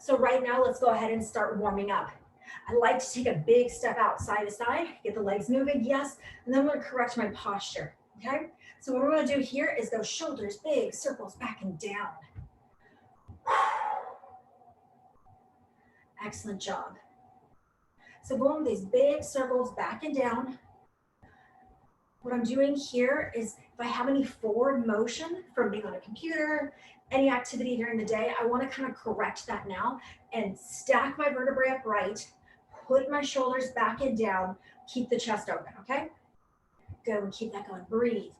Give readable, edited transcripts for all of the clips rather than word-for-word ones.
So right now, let's go ahead and start warming up. I like to take a big step out side to side, get the legs moving, yes, and then I'm gonna correct my posture, okay? So what we're gonna do here is go shoulders, big circles back and down. Excellent job. So going these big circles back and down. What I'm doing here is if I have any forward motion from being on a computer, any activity during the day, I want to kind of correct that now and stack my vertebrae upright, put my shoulders back and down, keep the chest open, okay? Good, and keep that going, breathe.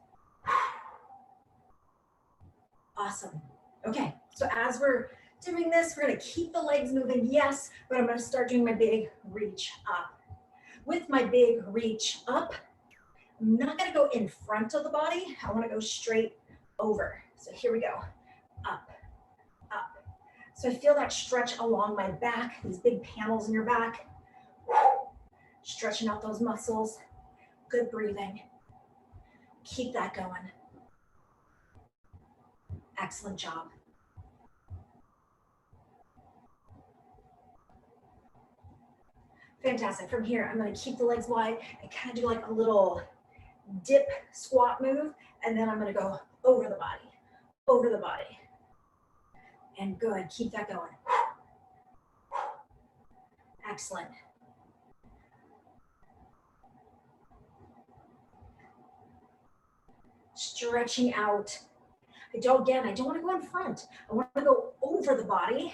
Awesome. Okay, so as we're doing this, we're gonna keep the legs moving, yes, but I'm gonna start doing my big reach up. With my big reach up, I'm not gonna go in front of the body. I wanna go straight over. So here we go, up, up. So I feel that stretch along my back, these big panels in your back. Stretching out those muscles. Good breathing. Keep that going. Excellent job. Fantastic. From here, I'm gonna keep the legs wide and kind of do like a little dip squat move, and then I'm gonna go over the body, over the body. And good, keep that going. Excellent. Stretching out. I don't want to go in front. I want to go over the body.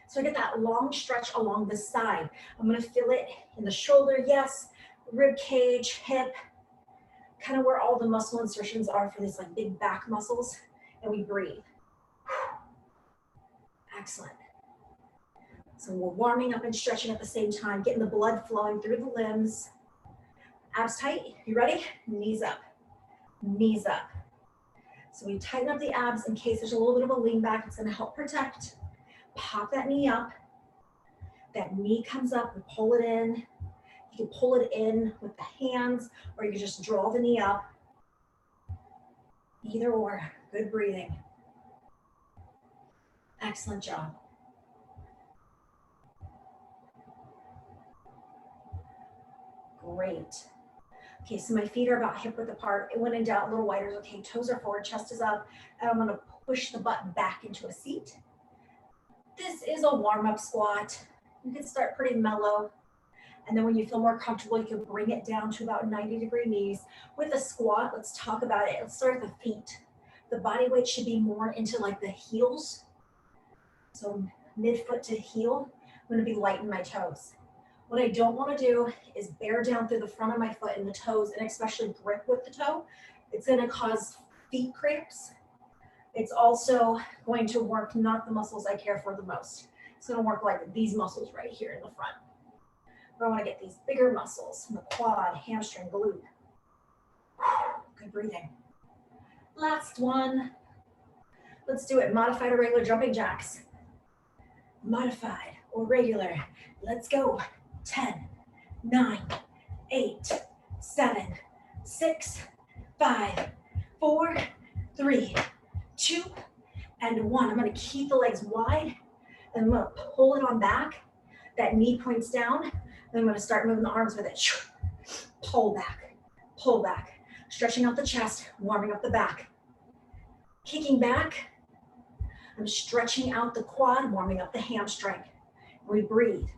So I get that long stretch along the side. I'm gonna feel it in the shoulder, yes, rib cage, hip, kind of where all the muscle insertions are for these like big back muscles, and we breathe. Excellent. So we're warming up and stretching at the same time, getting the blood flowing through the limbs. Abs tight, you ready? Knees up, knees up. So we tighten up the abs in case there's a little bit of a lean back. It's gonna help protect. Pop that knee up. That knee comes up, we pull it in. You can pull it in with the hands, or you can just draw the knee up. Either or, good breathing. Excellent job. Great. Okay, so my feet are about hip width apart. It went in doubt, a little wider. Okay, toes are forward, chest is up, and I'm gonna push the butt back into a seat. This is a warm-up squat. You can start pretty mellow. And then when you feel more comfortable, you can bring it down to about 90-degree knees. With a squat, let's talk about it. Let's start at the feet. The body weight should be more into like the heels. So mid-foot to heel. I'm gonna be light in my toes. What I don't wanna do is bear down through the front of my foot and the toes, and especially grip with the toe. It's gonna cause feet cramps. It's also going to work not the muscles I care for the most. It's gonna work like these muscles right here in the front. But I wanna get these bigger muscles in the quad, hamstring, glute. Good breathing. Last one. Let's do it, modified or regular jumping jacks. Modified or regular, let's go. 10, 9, 8, 7, 6, 5, 4, 3, 2, and 1. I'm gonna keep the legs wide, and I'm gonna pull it on back. That knee points down, and I'm gonna start moving the arms with it. Pull back, stretching out the chest, warming up the back. Kicking back, I'm stretching out the quad, warming up the hamstring. We breathe.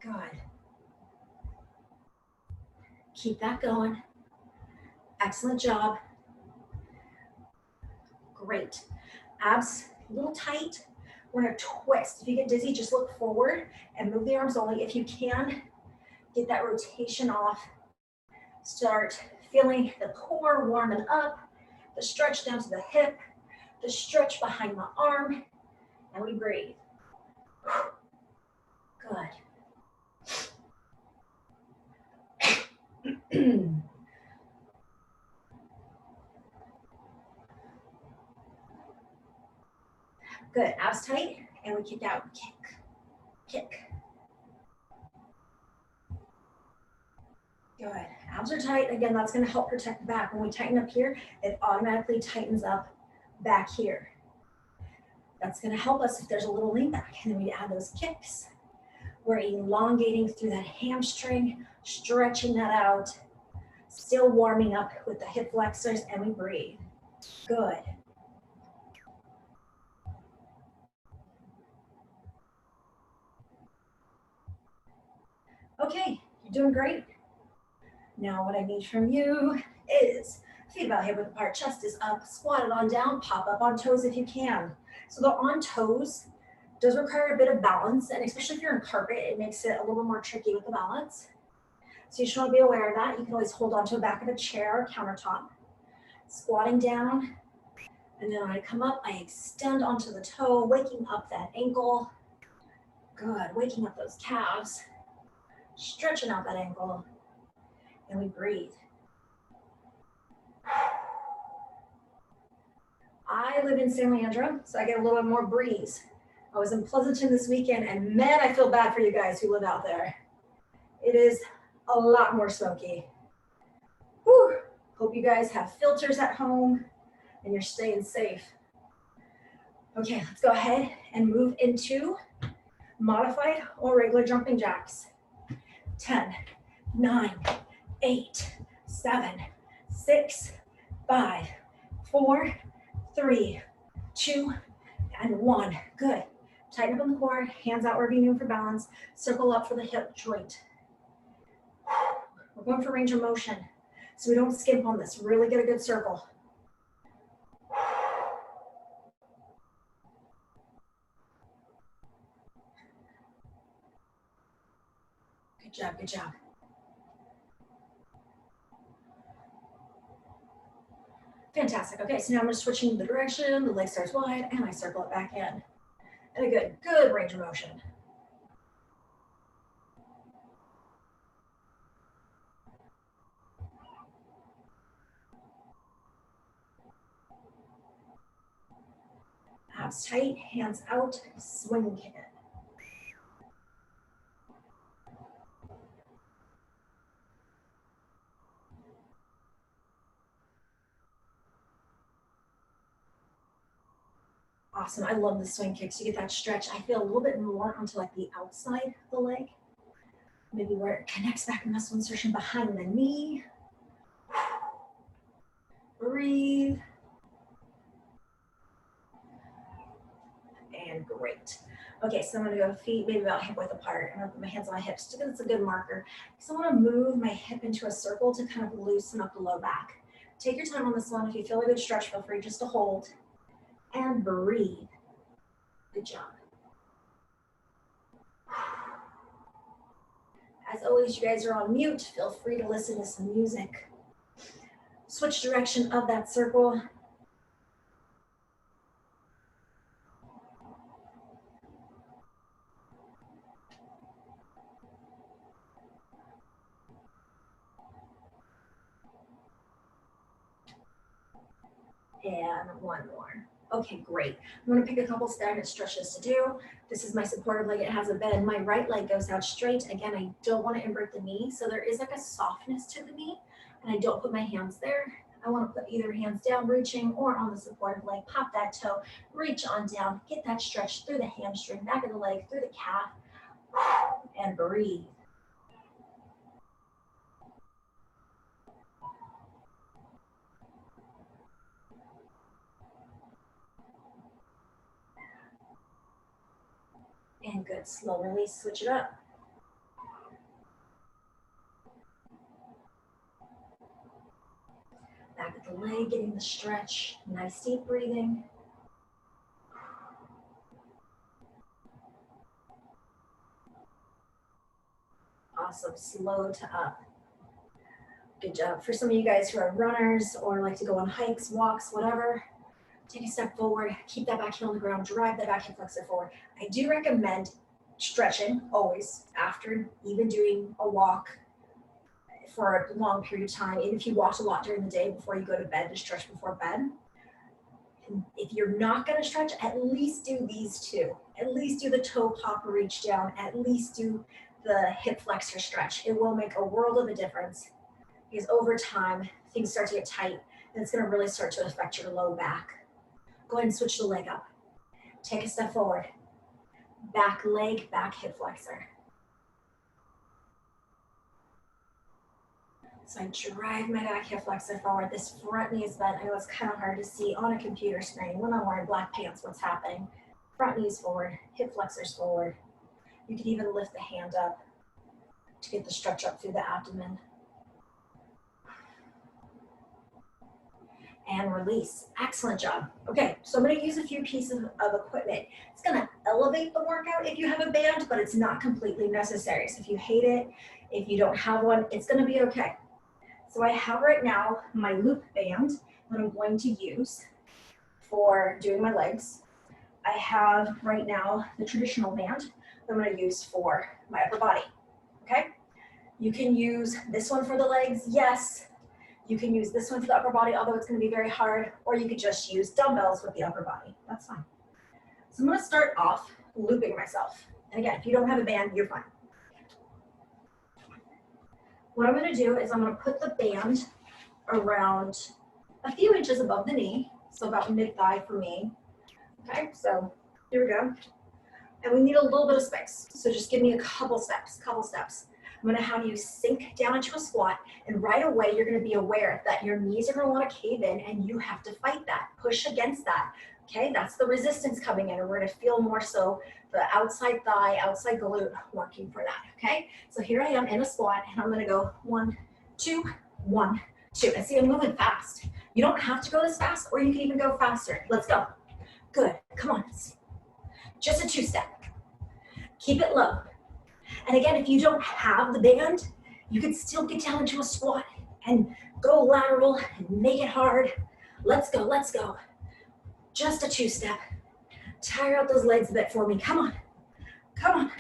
Good. Keep that going. Excellent job. Great. Abs a little tight. We're gonna twist. If you get dizzy, just look forward and move the arms only. If you can, get that rotation off. Start feeling the core warming up, the stretch down to the hip, the stretch behind the arm, and we breathe. Good. Good, abs tight, and we kick out, kick. Good, abs are tight. Again, that's gonna help protect the back. When we tighten up here, it automatically tightens up back here. That's gonna help us if there's a little lean back. And then we add those kicks. We're elongating through that hamstring, stretching that out, still warming up with the hip flexors, and we breathe. Good. Okay, you're doing great. Now what I need from you is feet about hip width apart, chest is up, squat it on down, pop up on toes if you can. So the on toes does require a bit of balance, and especially if you're in carpet, it makes it a little more tricky with the balance. So you should want to be aware of that. You can always hold onto the back of a chair or countertop, squatting down, and then when I come up, I extend onto the toe, waking up that ankle. Good, waking up those calves, stretching out that ankle, and we breathe. I live in San Leandro, so I get a little bit more breeze. I was in Pleasanton this weekend, and man, I feel bad for you guys who live out there. It is a lot more smoky. Whew. Hope you guys have filters at home and you're staying safe. Okay, let's go ahead and move into modified or regular jumping jacks. 10, 9, 8, 7, 6, 5, 4, 3, 2, and 1. Good. Tighten up on the core, hands out wherever you need for balance. Circle up for the hip joint. We're going for range of motion, so we don't skimp on this. Really get a good circle. Good job, good job. Fantastic. Okay, so now I'm just switching the direction. The leg starts wide, and I circle it back in. And a good range of motion. Abs tight, hands out, swing kick it. Awesome. I love the swing kicks. You get that stretch. I feel a little bit more onto like the outside of the leg. Maybe where it connects back muscle insertion behind the knee. Breathe. And great. Okay, so I'm gonna go feet maybe about hip width apart. I'm gonna put my hands on my hips because it's a good marker. So I wanna move my hip into a circle to kind of loosen up the low back. Take your time on this one. If you feel a good stretch, feel free just to hold. And breathe. Good job. As always, you guys are on mute. Feel free to listen to some music. Switch direction of that circle. And one more. Okay, great. I'm gonna pick a couple stagnant stretches to do. This is my supportive leg. It has a bend. My right leg goes out straight. Again, I don't want to invert the knee. So there is like a softness to the knee, and I don't put my hands there. I want to put either hands down, reaching, or on the supportive leg. Pop that toe, reach on down, get that stretch through the hamstring, back of the leg, through the calf, and breathe. And good, slow release, switch it up. Back of the leg, getting the stretch. Nice deep breathing. Awesome, slow to up. Good job. For some of you guys who are runners or like to go on hikes, walks, whatever, take a step forward, keep that back heel on the ground, drive that back hip flexor forward. I do recommend stretching always after even doing a walk for a long period of time. Even if you walked a lot during the day before you go to bed, to stretch before bed. And if you're not going to stretch, at least do these two. At least do the toe pop reach down. At least do the hip flexor stretch. It will make a world of a difference because over time, things start to get tight and it's going to really start to affect your low back. Go ahead and switch the leg up. Take a step forward. Back leg, back hip flexor. So I drive my back hip flexor forward. This front knee is bent. I know it's kind of hard to see on a computer screen when I'm wearing black pants what's happening. Front knees forward, hip flexors forward. You can even lift the hand up to get the stretch up through the abdomen. And release. Excellent job. Okay, so I'm going to use a few pieces of equipment. It's going to elevate the workout if you have a band, but it's not completely necessary. So if you hate it, if you don't have one, it's going to be okay. So I have right now my loop band that I'm going to use for doing my legs. I have right now the traditional band that I'm going to use for my upper body. Okay? You can use this one for the legs, yes. You can use this one for the upper body, although it's going to be very hard, or you could just use dumbbells with the upper body. That's fine. So I'm going to start off looping myself. And again, if you don't have a band, you're fine. What I'm going to do is I'm going to put the band around a few inches above the knee, so about mid-thigh for me. Okay, so here we go. And we need a little bit of space, so just give me a couple steps. I'm going to have you sink down into a squat, and right away you're going to be aware that your knees are going to want to cave in, and you have to fight that, push against that. Okay, that's the resistance coming in, and we're going to feel more so the outside thigh, outside glute working for that. Okay, so here I am in a squat, and I'm going to go 1, 2, 1, 2. And see, I'm moving fast. You don't have to go this fast, or you can even go faster. Let's go. Good. Come on. Just a 2-step. Keep it low. And again, if you don't have the band, you can still get down into a squat and go lateral and make it hard. Let's go, let's go. Just a 2-step. Tire out those legs a bit for me. Come on, come on.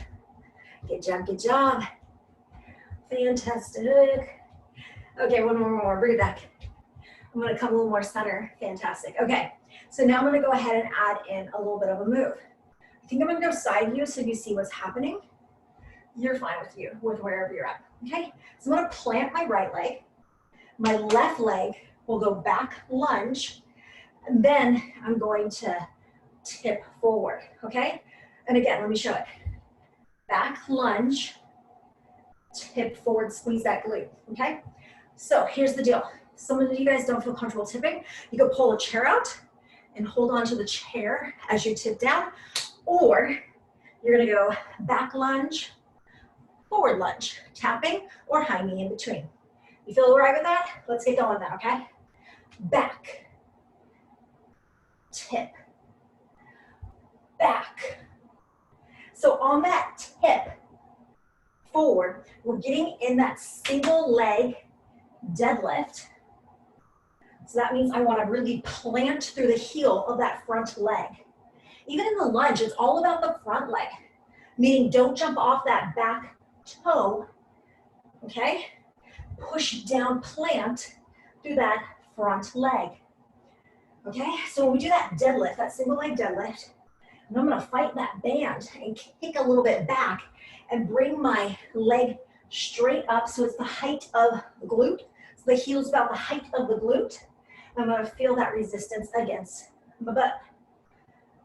Good job, good job. Fantastic. Okay, one more, bring it back. I'm gonna come a little more center. Fantastic. Okay, so now I'm gonna go ahead and add in a little bit of a move. I think I'm gonna go side view so you see what's happening. You're fine with wherever you're at, okay? So I'm gonna plant my right leg. My left leg will go back lunge, and then I'm going to tip forward, okay? And again, let me show it. Back lunge, tip forward, squeeze that glute, okay? So here's the deal. Some of you guys don't feel comfortable tipping. You can pull a chair out and hold on to the chair as you tip down, or you're gonna go back lunge, forward lunge, tapping or high knee in between. You feel all right with that? Let's get going now, okay? Back, tip, back. So on that tip forward, we're getting in that single leg deadlift. So that means I want to really plant through the heel of that front leg. Even in the lunge, it's all about the front leg, meaning don't jump off that back toe, okay? Push down, plant through that front leg, okay? So when we do that deadlift, that single leg deadlift, and I'm gonna fight that band and kick a little bit back and bring my leg straight up so it's the height of the glute. So the heel's about the height of the glute. I'm gonna feel that resistance against my butt.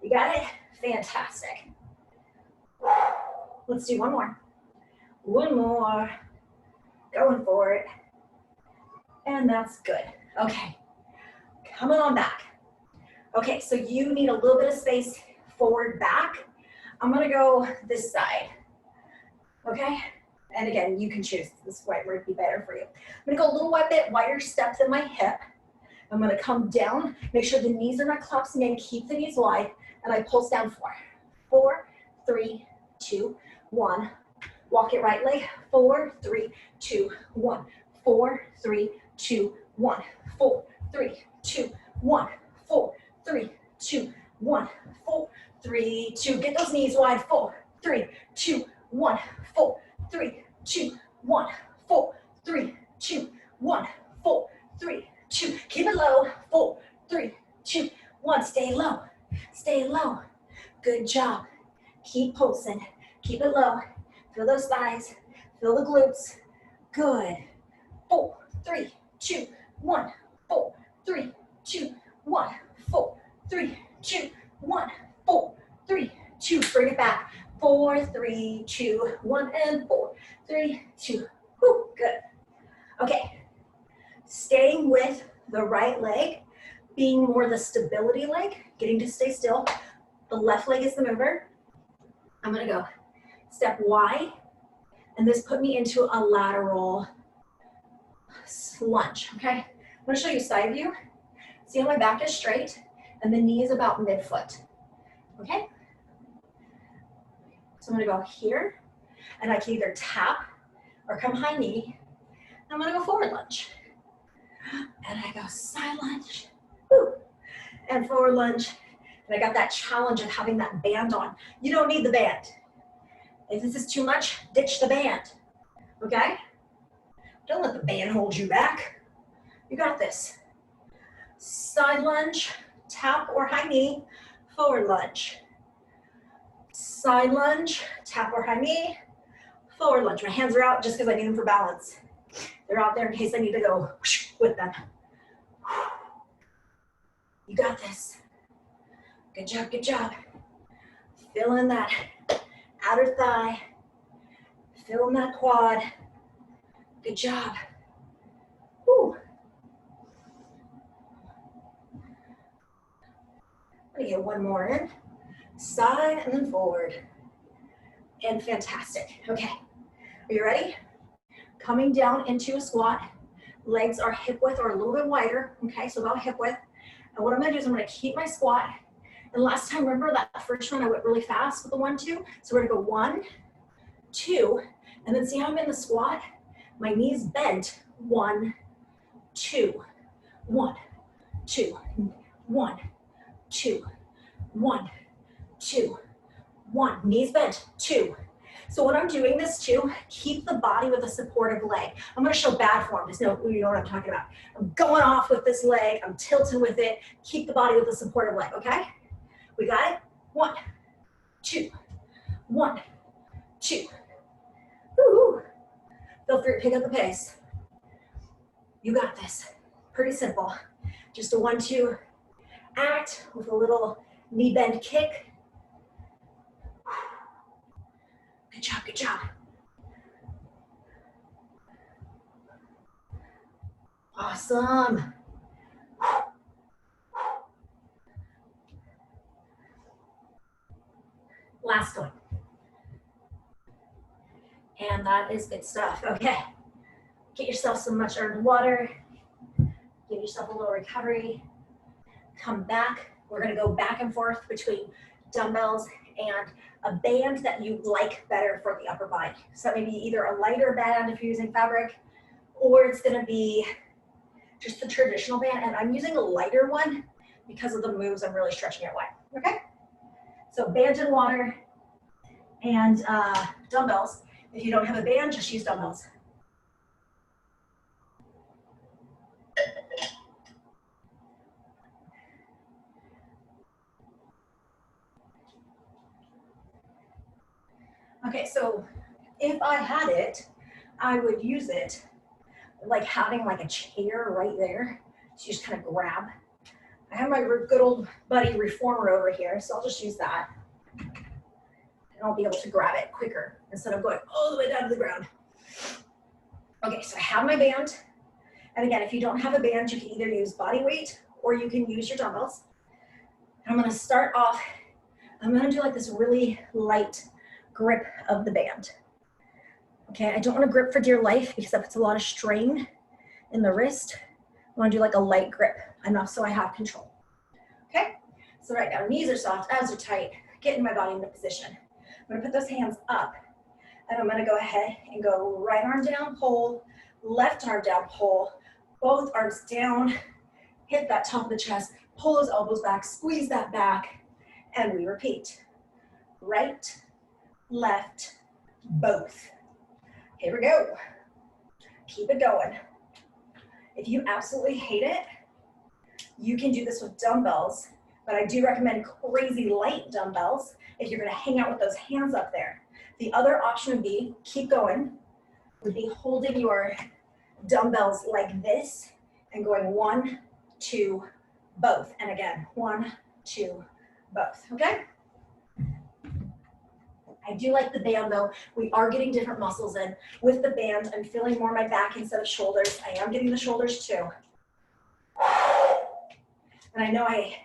You got it? Fantastic. Let's do one more. One more, going for it, and that's good. Okay, coming on back. Okay, so you need a little bit of space forward, back. I'm gonna go this side, okay? And again, you can choose, this might be better for you. I'm gonna go a little bit wider step than my hip. I'm gonna come down, make sure the knees are not collapsing in, keep the knees wide, and I pulse down 4. 4, 3, 2, 1. Walk it right leg, 4, 3, 2, 1. 4, 3, 2, 1. 4, 3, 2, 1. 4, 3, 2, 1. 4, 3, 2. Get those knees wide. 4, 3, 2, 1. 4, 3, 2, 1. 4, 3, 2, 1. 4, 3, 2. Keep it low. 4, 3, 2, 1. Stay low. Stay low. Good job. Keep pulsing. Keep it low. Feel those thighs, feel the glutes. Good. 4, 3, 2, 1. 4, 3, 2, 1. 4, 3, 2, 1. 4, 4, 3, 2, 1, and 4, 3, 2. Whew, good. Okay, staying with the right leg, being more the stability leg, getting to stay still. The left leg is the mover. I'm gonna go step wide, and this put me into a lateral lunge, okay? I'm gonna show you side view. See how my back is straight, and the knee is about mid-foot, okay? So I'm gonna go here, and I can either tap or come high knee. I'm gonna go forward lunge. And I go side lunge, woo, and forward lunge. And I got that challenge of having that band on. You don't need the band. If this is too much, ditch the band, okay? Don't let the band hold you back. You got this. Side lunge, tap or high knee, forward lunge. Side lunge, tap or high knee, forward lunge. My hands are out just because I need them for balance. They're out there in case I need to go with them. You got this. Good job, good job. Feeling that outer thigh. Feeling that quad. Good job. Whew. I'm gonna get one more in. Side and then forward. And fantastic. Okay, are you ready? Coming down into a squat. Legs are hip width or a little bit wider. Okay, so about hip width. And what I'm gonna do is I'm gonna keep my squat. And last time, remember that first one I went really fast with the 1, 2? So we're gonna go 1, 2, and then see how I'm in the squat? My knees bent, 1, 2, 1, 2, 1, 2, 1, 2, 1. Knees bent, 2. So when I'm doing this too, keep the body with a supportive leg. I'm gonna show bad form, just know you know what I'm talking about. I'm going off with this leg, I'm tilting with it. Keep the body with a supportive leg, okay? We got it? 1, 2, 1, 2. Woo-hoo. Feel free to pick up the pace. You got this. Pretty simple. Just a 1, 2 act with a little knee bend kick. Good job, good job. Awesome. Last one. And that is good stuff. Okay. Get yourself some much earned water. Give yourself a little recovery. Come back. We're gonna go back and forth between dumbbells and a band that you like better for the upper body. So maybe either a lighter band if you're using fabric, or it's gonna be just the traditional band. And I'm using a lighter one because of the moves. I'm really stretching it wide, okay? So band and water and dumbbells. If you don't have a band, just use dumbbells. Okay, so if I had it, I would use it like having like a chair right there. So you just kind of grab. I have my good old buddy reformer over here, so I'll just use that. And I'll be able to grab it quicker instead of going all the way down to the ground. Okay, so I have my band. And again, if you don't have a band, you can either use body weight or you can use your dumbbells. And I'm gonna start off, I'm gonna do like this really light grip of the band. Okay, I don't wanna grip for dear life because that puts a lot of strain in the wrist. I wanna do like a light grip, enough so I have control. Okay, so right now, knees are soft, abs are tight, getting my body into position. I'm gonna put those hands up and I'm gonna go ahead and go right arm down, pull, left arm down, pull, both arms down, hit that top of the chest, pull those elbows back, squeeze that back, and we repeat. Right, left, both. Here we go. Keep it going. If you absolutely hate it, you can do this with dumbbells, but I do recommend crazy light dumbbells if you're gonna hang out with those hands up there. The other option would be, keep going, would be holding your dumbbells like this and going 1, 2, both. And again, 1, 2, both, okay? I do like the band though. We are getting different muscles in. With the band, I'm feeling more my back instead of shoulders. I am getting the shoulders too. And I know I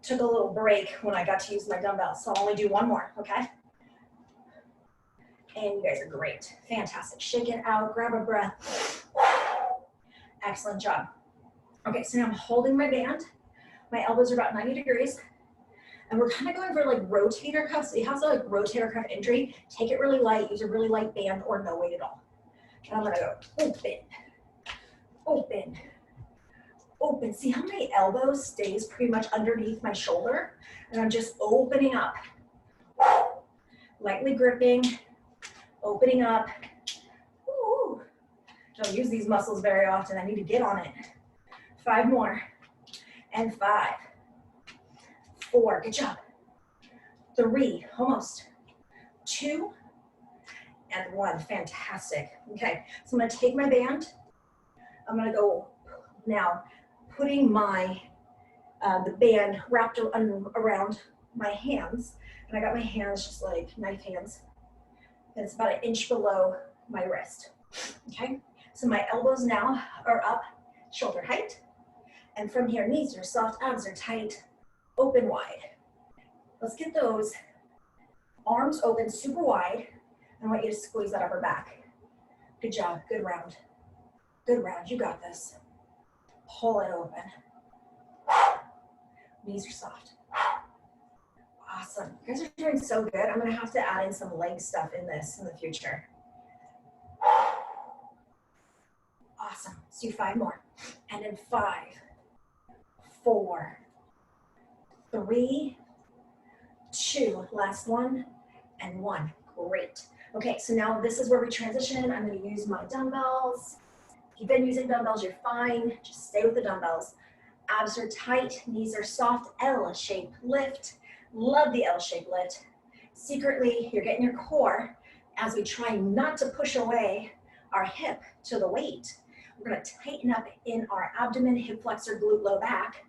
took a little break when I got to use my dumbbells, so I'll only do one more, okay? And you guys are great. Fantastic. Shake it out, grab a breath. Excellent job. Okay, so now I'm holding my band. My elbows are about 90 degrees. And we're kind of going for like rotator cuffs. So you have to like rotator cuff injury. Take it really light, use a really light band or no weight at all. And I'm gonna go open, open, open. See how my elbow stays pretty much underneath my shoulder? And I'm just opening up. Lightly gripping, opening up. Ooh. Don't use these muscles very often. I need to get on it. 5 more. And 5, 4, good job. 3, almost. 2, and 1, fantastic. Okay, so I'm gonna take my band. I'm gonna go now putting my, the band wrapped around my hands. And I got my hands just like knife hands. And it's about 1 inch below my wrist. Okay, so my elbows now are up shoulder height. And from here, knees are soft, abs are tight, open wide. Let's get those arms open super wide. I want you to squeeze that upper back. Good job, good round. Good round, you got this. Pull it open. Knees are soft. Awesome, you guys are doing so good. I'm gonna have to add in some leg stuff in this in the future. Awesome, let's do 5 more. And then 5, 4, 3, 2, last one, and 1. Great. Okay, so now this is where we transition. I'm going to use my dumbbells. If you've been using dumbbells, you're fine. Just stay with the dumbbells. Abs are tight, knees are soft, L-shaped lift. Love the L-shaped lift. Secretly, you're getting your core as we try not to push away our hip to the weight. We're going to tighten up in our abdomen, hip flexor, glute, low back,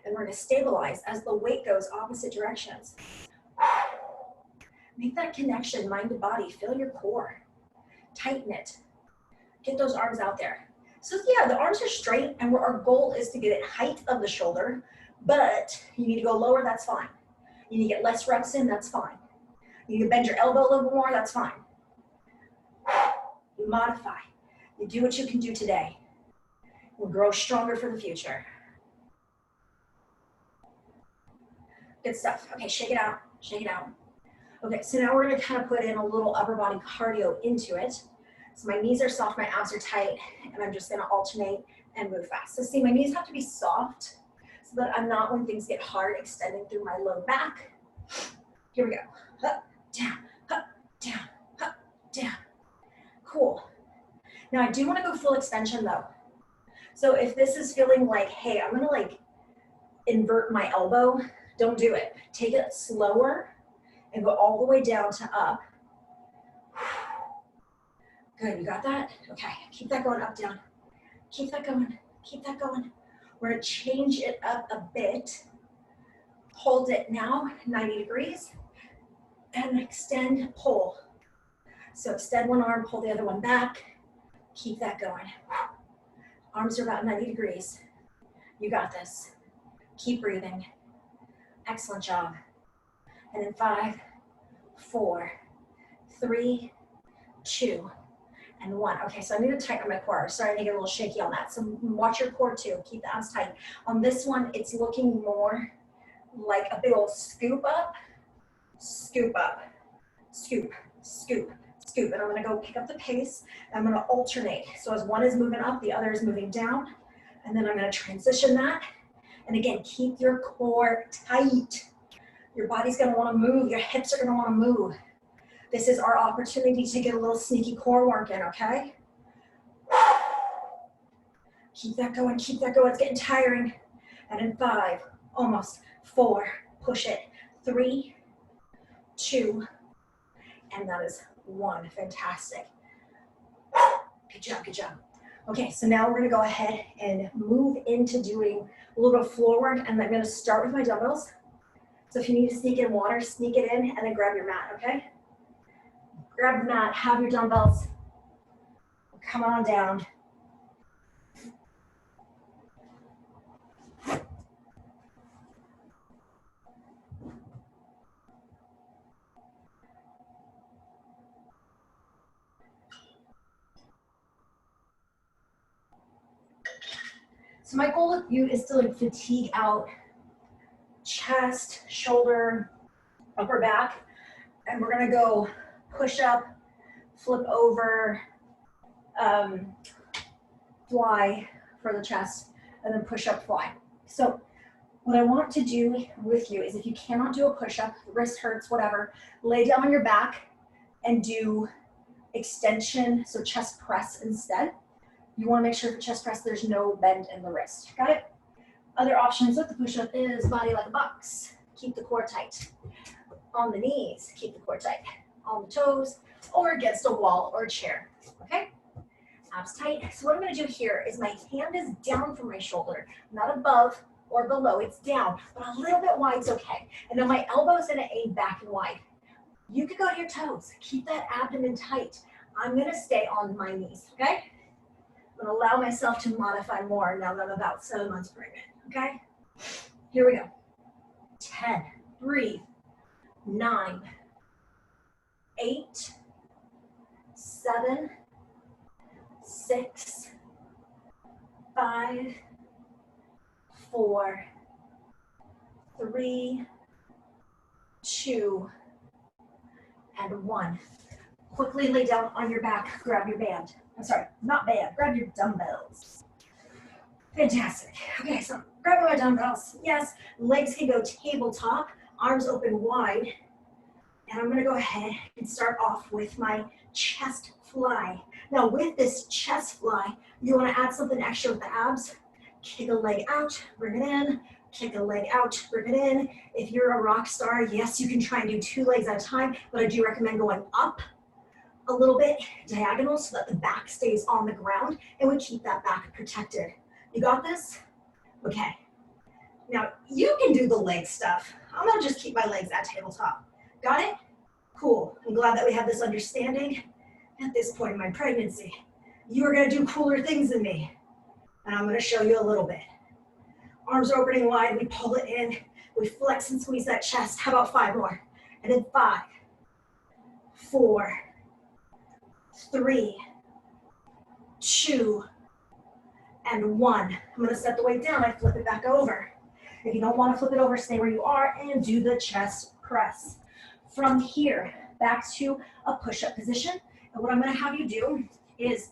and we're going to stabilize as the weight goes opposite directions. Make that connection, mind to body, feel your core. Tighten it. Get those arms out there. So yeah, the arms are straight, and our goal is to get it height of the shoulder, but you need to go lower, that's fine. You need to get less reps in, that's fine. You need to bend your elbow a little more, that's fine. You modify. You do what you can do today. We'll grow stronger for the future. Good stuff. Okay, shake it out, shake it out. Okay, so now we're gonna kind of put in a little upper body cardio into it. So my knees are soft, my abs are tight, and I'm just gonna alternate and move fast. So see, my knees have to be soft so that I'm not, when things get hard, extending through my low back. Here we go. Up, down, up, down, up, down. Cool. Now I do wanna go full extension though. So if this is feeling like, hey, I'm gonna like invert my elbow, don't do it. Take it slower and go all the way down to up. Good, you got that? Okay, keep that going, up, down. Keep that going, keep that going. We're gonna change it up a bit. Hold it now, 90 degrees, and extend, pull. So extend one arm, pull the other one back. Keep that going. Arms are about 90 degrees. You got this. Keep breathing. Excellent job. And then 5, 4, 3, 2, and 1. Okay, so I need to tighten my core. Sorry to get a little shaky on that. So watch your core too. Keep the abs tight. On this one, it's looking more like a big old scoop up, scoop, scoop, scoop. And I'm gonna go pick up the pace. I'm gonna alternate. So as one is moving up, the other is moving down. And then I'm gonna transition that. And again, keep your core tight. Your body's gonna wanna move. Your hips are gonna wanna move. This is our opportunity to get a little sneaky core work in, okay? Keep that going, keep that going. It's getting tiring. And in 5, almost, 4, push it, 3, 2, and that is 1. Fantastic. Good job, good job. Okay, so now we're gonna go ahead and move into doing a little bit of floor work, and I'm gonna start with my dumbbells. So if you need to sneak in water, sneak it in, and then grab your mat, okay? grab the mat, have your dumbbells, come on down. So my goal with you is to like fatigue out chest, shoulder, upper back, and we're gonna go push up, flip over, fly for the chest, and then push up, fly. So what I want to do with you is if you cannot do a push up, wrist hurts, whatever, lay down on your back and do extension, so chest press instead. You want to make sure for chest press there's no bend in the wrist. Got it? Other options with the push-up is body like a box. Keep the core tight. On the knees, keep the core tight. On the toes, or against a wall or a chair. Okay? Abs tight. So what I'm going to do here is my hand is down from my shoulder, not above or below. It's down, but a little bit wide is okay. And then my elbow's going to aim back and wide. You could go to your toes. Keep that abdomen tight. I'm going to stay on my knees. Okay? I'm going to allow myself to modify more now that I'm about 7 months pregnant, okay? Here we go. 10, breathe. 9, 8, 7, 6, 5, 4, 3, 2, and 1. Quickly lay down on your back, grab your band. I'm sorry, not band, grab your dumbbells. Fantastic. Okay, so grabbing my dumbbells. Yes, legs can go tabletop, arms open wide. And I'm gonna go ahead and start off with my chest fly. Now with this chest fly, you wanna add something extra with the abs. Kick a leg out, bring it in. Kick a leg out, bring it in. If you're a rock star, yes, you can try and do 2 legs at a time, but I do recommend going up a little bit diagonal so that the back stays on the ground and we keep that back protected. You got this? Okay. Now you can do the leg stuff. I'm gonna just keep my legs at tabletop. Got it? Cool. I'm glad that we have this understanding at this point in my pregnancy. You are gonna do cooler things than me. And I'm gonna show you a little bit. Arms are opening wide, we pull it in, we flex and squeeze that chest. How about 5 more? And then 5, 4, 3, 2, and 1. I'm gonna set the weight down, I flip it back over. If you don't wanna flip it over, stay where you are and do the chest press. From here, back to a push-up position. And what I'm gonna have you do is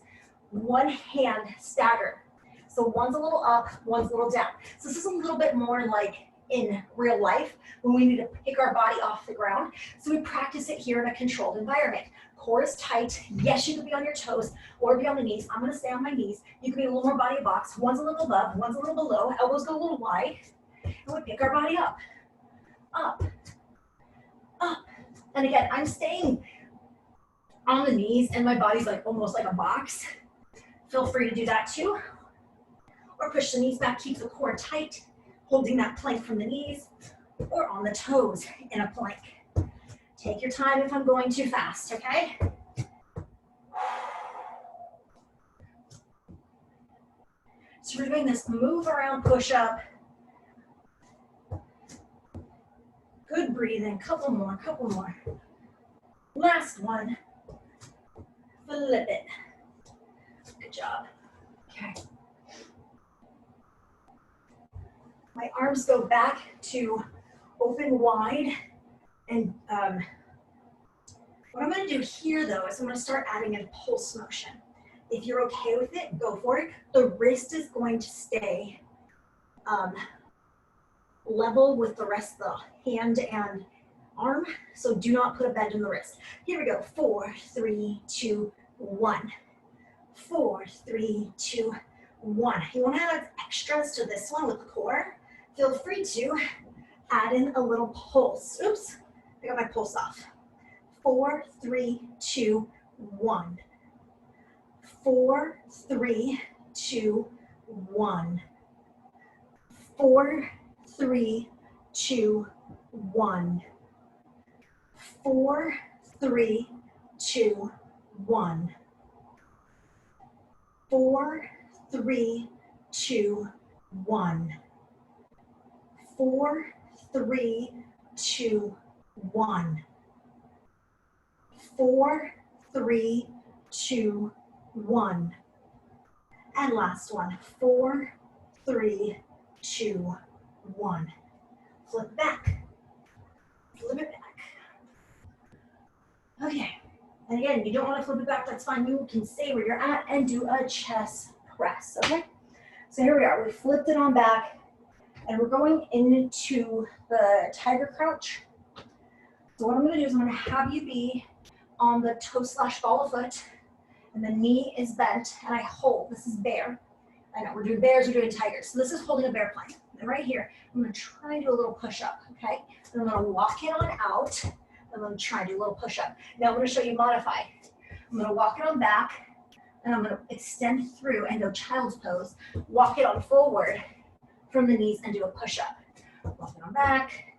one hand stagger. So one's a little up, one's a little down. So this is a little bit more like in real life when we need to pick our body off the ground. So we practice it here in a controlled environment. Core is tight. Yes, you could be on your toes or be on the knees. I'm gonna stay on my knees. You can be a little more body box. One's a little above, one's a little below. Elbows go a little wide. And we pick our body up, up, up. And again, I'm staying on the knees and my body's like almost like a box. Feel free to do that too. Or push the knees back, keep the core tight, holding that plank from the knees, or on the toes in a plank. Take your time if I'm going too fast, okay? So we're doing this move around push-up. Good breathing, couple more, couple more. Last one, flip it. Good job, okay. My arms go back to open wide. And what I'm gonna do here though is I'm gonna start adding a pulse motion. If you're okay with it, go for it. The wrist is going to stay level with the rest of the hand and arm. So do not put a bend in the wrist. Here we go, 4, 3, 2, 1. 4, 3, 2, 1. You wanna add extras to this one with the core? Feel free to add in a little pulse. Oops, I got my pulse off. 4, 3, 2, 1. 4, 3, 2, 1. 4, 3, 2, 1. 4, 3, 2, 1. 4, 3, 2, 1. 4, 3, 2, 1. 4, 3, 2, 1. And last one. 4, 3, 2, 1. Flip back. Flip it back. Okay. And again, you don't want to flip it back, that's fine. You can stay where you're at and do a chest press, okay? So here we are. We flipped it on back, and we're going into the tiger crouch. So what I'm going to do is I'm going to have you be on the toe slash ball of foot, and the knee is bent, and I hold. This is bear. I know we're doing bears, we're doing tigers. So this is holding a bear plank. And right here, I'm going to try and do a little push up, okay? And I'm going to walk it on out. I'm going to try and do a little push up. Now I'm going to show you modify. I'm going to walk it on back, and I'm going to extend through and go child's pose. Walk it on forward from the knees and do a push up. Walk it on back,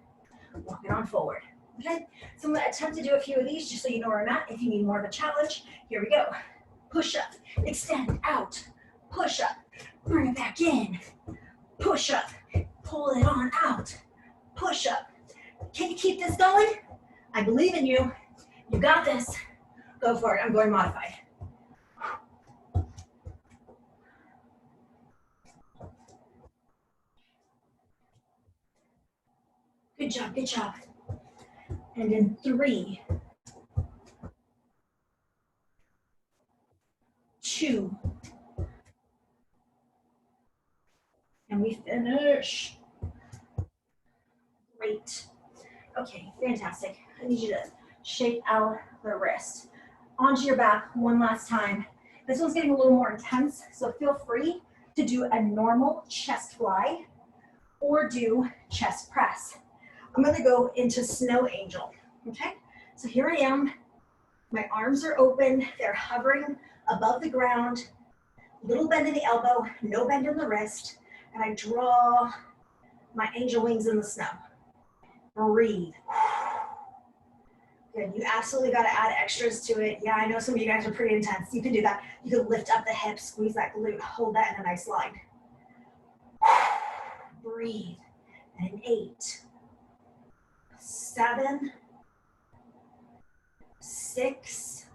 walk it on forward. Okay, so I'm going to attempt to do a few of these just so you know where I'm at. If you need more of a challenge, here we go. Push up, extend out, push up, bring it back in, push up, pull it on out, push up. Can you keep this going? I believe in you. You got this. Go for it. I'm going modified. Good job, good job. And in 3, 2, and we finish. Great. Okay, fantastic. I need you to shake out the wrist. Onto your back one last time. This one's getting a little more intense, so feel free to do a normal chest fly or do chest press. I'm gonna go into snow angel, okay? So here I am. My arms are open. They're hovering above the ground. Little bend in the elbow, no bend in the wrist. And I draw my angel wings in the snow. Breathe. Good, you absolutely gotta add extras to it. Yeah, I know some of you guys are pretty intense. You can do that. You can lift up the hips, squeeze that glute, hold that in a nice line. Breathe. And 8, 7, 6,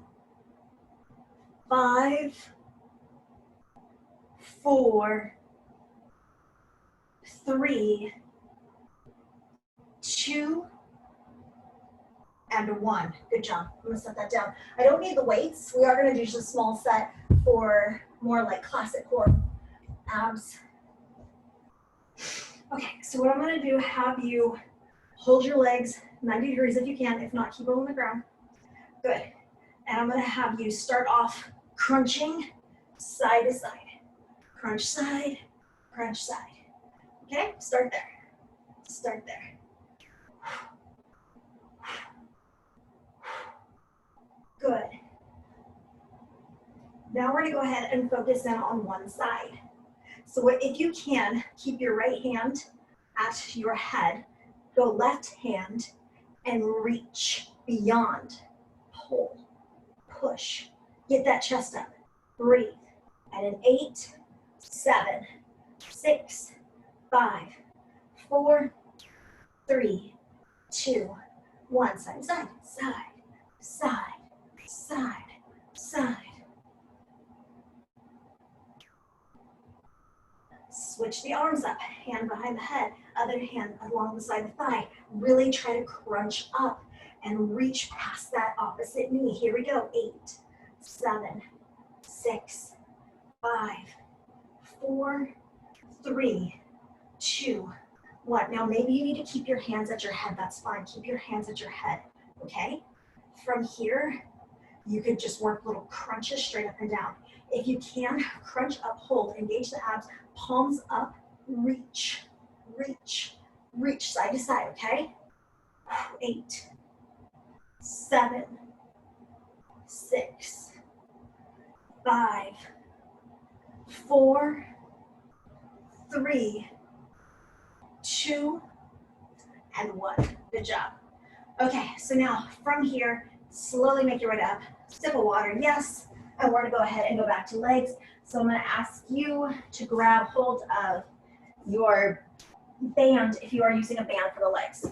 5, 4, 3, 2, and 1. Good job. I'm gonna set that down. I don't need the weights. We are gonna do just a small set for more like classic core abs. Okay, so what I'm gonna do, have you hold your legs 90 degrees if you can. If not, keep them on the ground. Good. And I'm gonna have you start off crunching side to side. Crunch side, crunch side. Okay, start there. Start there. Good. Now we're gonna go ahead and focus in on one side. So if you can, keep your right hand at your head, go left hand and reach beyond, pull, push, get that chest up, breathe. And in 8, 7, 6, 5, 4, 3, 2, 1, side, side, side, side, side, side. Switch the arms up, hand behind the head, other hand along the side of the thigh. Really try to crunch up and reach past that opposite knee. Here we go. 8, 7, 6, 5, 4, 3, 2, 1. Now maybe you need to keep your hands at your head. That's fine. Keep your hands at your head, okay? From here, you could just work little crunches straight up and down. If you can, crunch up, hold, engage the abs, palms up, reach, reach, reach side to side, okay? 8, 7, 6, 5, 4, 3, 2, and 1. Good job. Okay, so now from here, Slowly make your way up. Sip of water, yes. And we're gonna go ahead and go back to legs. So I'm gonna ask you to grab hold of your band if you are using a band for the legs.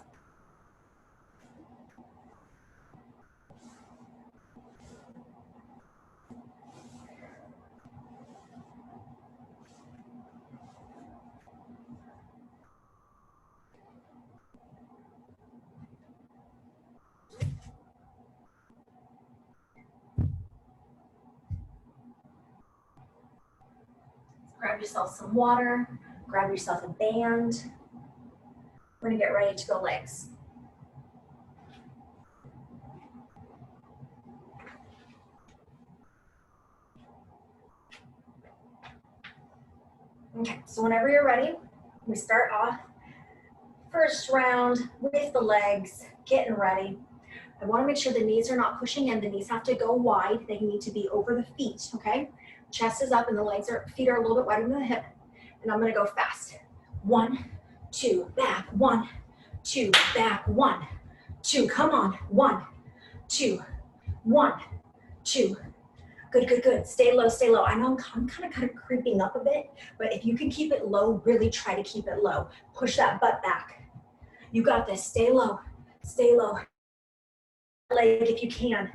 Grab yourself some water, grab yourself a band. We're gonna get ready to go legs. Okay, so whenever you're ready, we start off first round with the legs, getting ready. I wanna make sure the knees are not pushing in. The knees have to go wide. They need to be over the feet, okay? Chest is up and the feet are a little bit wider than the hip. And I'm gonna go fast. 1, 2, back, 1, 2, back, 1, 2, come on, 1, 2, 1, 2. Good, good, good. Stay low, stay low. I know I'm kind of creeping up a bit, but if you can keep it low, really try to keep it low. Push that butt back. You got this. Stay low, stay low. Leg if you can.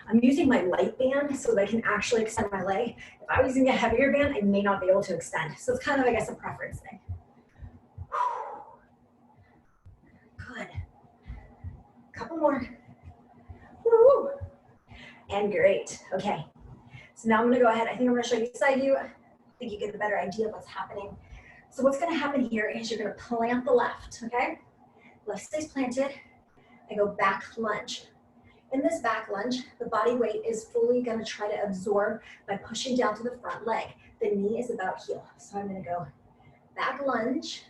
I'm using my light band so that I can actually extend my leg. If I was using a heavier band, I may not be able to extend. So it's kind of, I guess, a preference thing. Good. Couple more. Woo. And great. Okay. So now I'm gonna go ahead. I think I'm gonna show you side view. I think you get a better idea of what's happening. So what's gonna happen here is you're gonna plant the left, okay? Left stays planted. I go back lunge. In this back lunge, the body weight is fully gonna try to absorb by pushing down to the front leg. The knee is about heel. So I'm gonna go back lunge,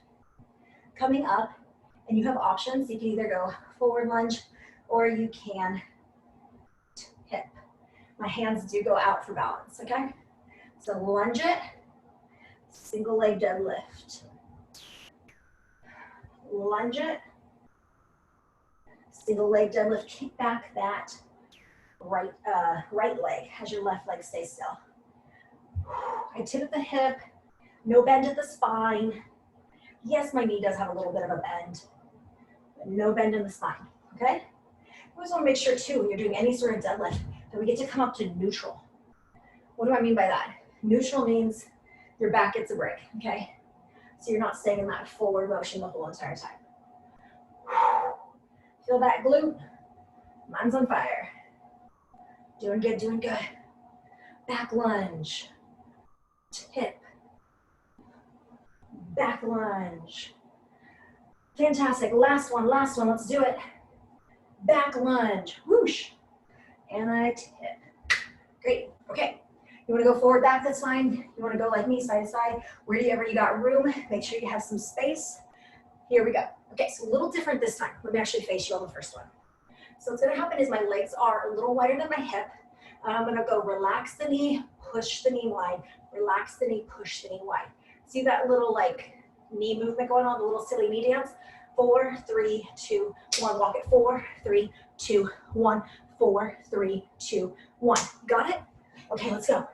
coming up, and you have options. You can either go forward lunge or you can hip. My hands do go out for balance, okay? So lunge it, single leg deadlift. Lunge it, single leg deadlift, kick back that right leg as your left leg stays still. I tip at the hip, no bend at the spine. Yes, my knee does have a little bit of a bend, but no bend in the spine, okay? You always wanna make sure too, when you're doing any sort of deadlift, that we get to come up to neutral. What do I mean by that? Neutral means your back gets a break, okay? So you're not staying in that forward motion the whole entire time. Feel that glute? Mine's on fire. Doing good, doing good. Back lunge, tip, back lunge. Fantastic, last one, let's do it. Back lunge, whoosh, and I tip. Great, okay. You wanna go forward, back, that's fine. You wanna go like me, side to side, wherever you got room, make sure you have some space. Here we go. Okay, so a little different this time. Let me actually face you on the first one. So what's gonna happen is my legs are a little wider than my hip. I'm gonna go relax the knee, push the knee wide, relax the knee, push the knee wide. See that little like knee movement going on, the little silly knee dance? 4, 3, 2, 1. Walk it. 4, 3, 2, 1. 4, 3, 2, 1. Got it? Okay, let's go.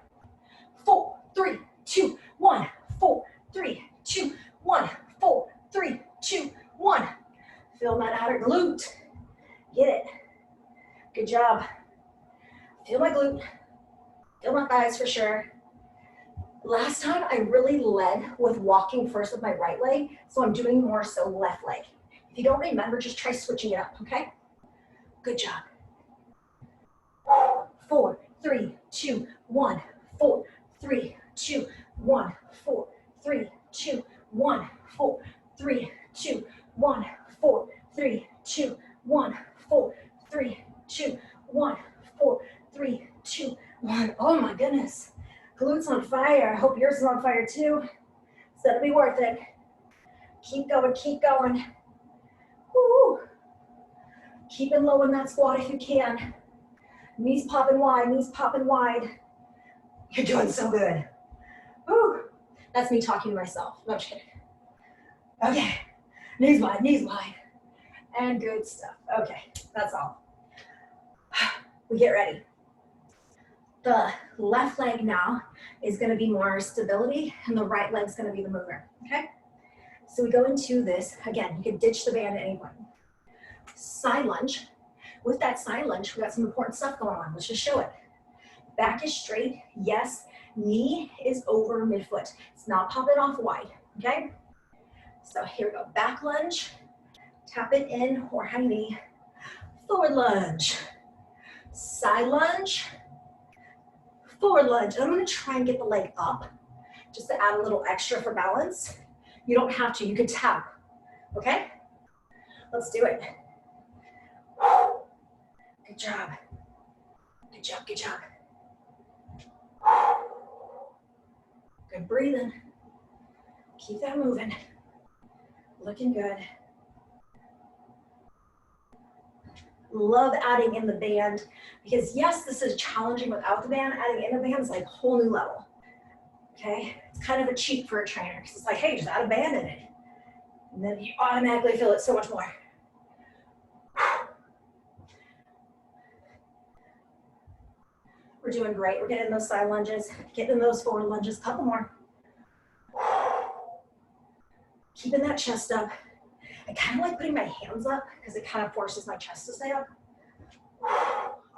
4, 3, 2, 1. 4, 3, 2, 1. 4, 3, 2, 1. Feel that outer glute. Get it. Good job. Feel my glute. Feel my thighs for sure. Last time I really led with walking first with my right leg, so I'm doing more so left leg. If you don't remember, just try switching it up, okay? Good job. 4, 3, 2, 1. 4, 3, 2, 1. 4, 3, 2, 1. 4, 3, 2, 1. 4, 3, 2, 1. 4, 3, 2, 1. 4, 3, 2, 1. Oh my goodness. Glutes on fire. I hope yours is on fire too. So it'll be worth it. Keep going, keep going. Woo. Keep it low in that squat if you can. Knees popping wide, knees popping wide. You're doing so good. Woo. That's me talking to myself. No, just kidding. Okay. Knees wide, and good stuff. Okay, that's all. we get ready. The left leg now is gonna be more stability and the right leg's gonna be the mover, okay? So we go into this, again, you can ditch the band at any point. Side lunge. With that side lunge, we got some important stuff going on. Let's just show it. Back is straight, yes. Knee is over midfoot. It's not popping off wide, okay? So here we go, back lunge, tap it in or high knee, forward lunge, side lunge, forward lunge. I'm gonna try and get the leg up just to add a little extra for balance. You don't have to, you could tap, okay? Let's do it. Good job. Good job, good job. Good breathing. Keep that moving. Looking good. Love adding in the band because yes, this is challenging without the band. Adding in the band is like a whole new level. Okay, it's kind of a cheat for a trainer because it's like, hey, just add a band in it, and then you automatically feel it so much more. We're doing great. We're getting those side lunges, getting those forward lunges. Couple more. Keeping that chest up. I kind of like putting my hands up because it kind of forces my chest to stay up.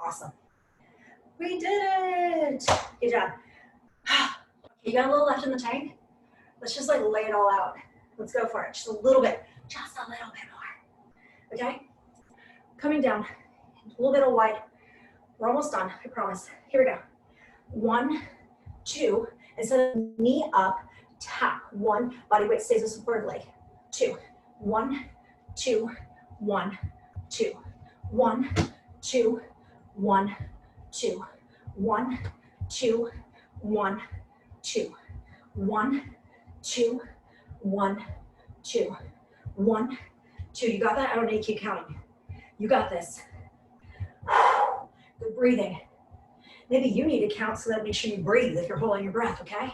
Awesome. We did it. Good job. You got a little left in the tank? Let's just like lay it all out. Let's go for it. Just a little bit. Just a little bit more. Okay? Coming down. A little bit of wide. We're almost done, I promise. Here we go. 1, 2. Instead of knee up, tap. 1. Body weight stays with supported leg. 2. 1, 2, 1, 2. 1, 2, 1, 2. 1, 2, 1, 2. 1, 2, 1, 2. 1, 2. You got that? I don't need to keep counting. You got this. Good breathing. Maybe you need to count so that makes sure you breathe if you're holding your breath, okay?